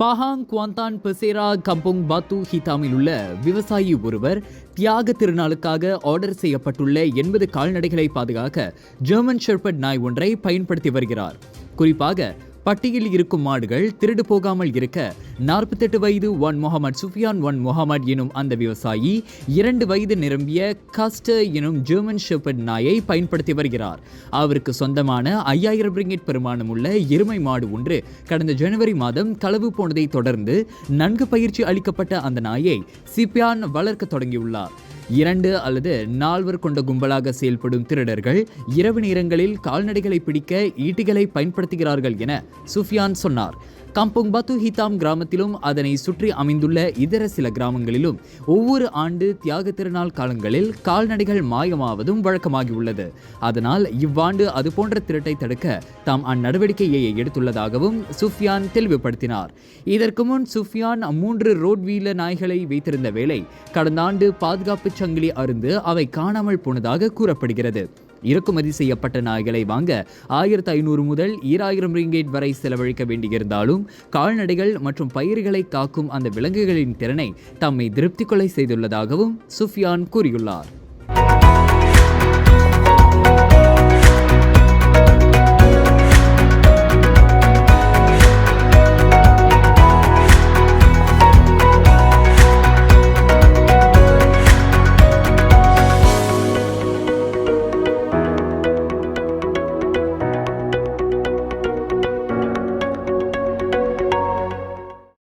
பாஹாங் Kuantan பெசேரா Kampung பாத்து ஹிதாமில் உள்ள விவசாயி ஒருவர் தியாக திருநாளுக்காக ஆர்டர் செய்யப்பட்டுள்ள 80 கால்நடைகளை பாதுகாக்க ஜெர்மன் ஷெப்பர்ட் நாய் ஒன்றை பயன்படுத்தி வருகிறார். குறிப்பாக பட்டியில் இருக்கும் மாடுகள் திருடு போகாமல் இருக்க 48 வயது முகமது சுஃபியான் முகமது எனும் அந்த விவசாயி 2 வயது நிரம்பிய கஸ்டர் எனும் ஜெர்மன் ஷெப்பர்ட் நாயை பயன்படுத்தி வருகிறார். அவருக்கு சொந்தமான 5000 ரிங்கிட் பெருமானம் உள்ள எருமை மாடு ஒன்று கடந்த ஜனவரி மாதம் களவு போனதை தொடர்ந்து நன்கு பயிற்சி அளிக்கப்பட்ட அந்த நாயை சிபியான் வளர்க்க தொடங்கியுள்ளார். 2 அல்லது 4 கொண்ட கும்பலாக செயல்படும் திருடர்கள் இரவு நேரங்களில் கால்நடைகளை பிடிக்க ஈட்டிகளை பயன்படுத்துகிறார்கள் என சுஃபியான் சொன்னார். கம்போங் பாத்து ஹிதாம் கிராமத்திலும் அதனை சுற்றி அமைந்துள்ள இதர சில கிராமங்களிலும் ஒவ்வொரு ஆண்டு தியாக திருநாள் காலங்களில் கால்நடைகள் மாயமாவதும் வழக்கமாகியுள்ளது. அதனால் இவ்வாண்டு அதுபோன்ற திருட்டை தடுக்க தாம் அந்நடவடிக்கையை எடுத்துள்ளதாகவும் சுஃபியான் தெளிவுபடுத்தினார். இதற்கு முன் சுஃபியான் 3 ரோட்வீலர் நாய்களை வைத்திருந்த வேளை கடந்த ஆண்டு பாதுகாப்பு சங்கிலி அருந்து அவை காணாமல் போனதாக கூறப்படுகிறது. இறக்குமதி செய்யப்பட்ட நாய்களை வாங்க 1500 முதல் 2000 ரிங்கேட் வரை செலவழிக்க வேண்டியிருந்தாலும் கால்நடைகள் மற்றும் பயிர்களை காக்கும் அந்த விலங்குகளின் திறனை தம்மை திருப்தி கொள்ள செய்துள்ளதாகவும் சுஃபியான் கூறியுள்ளார்.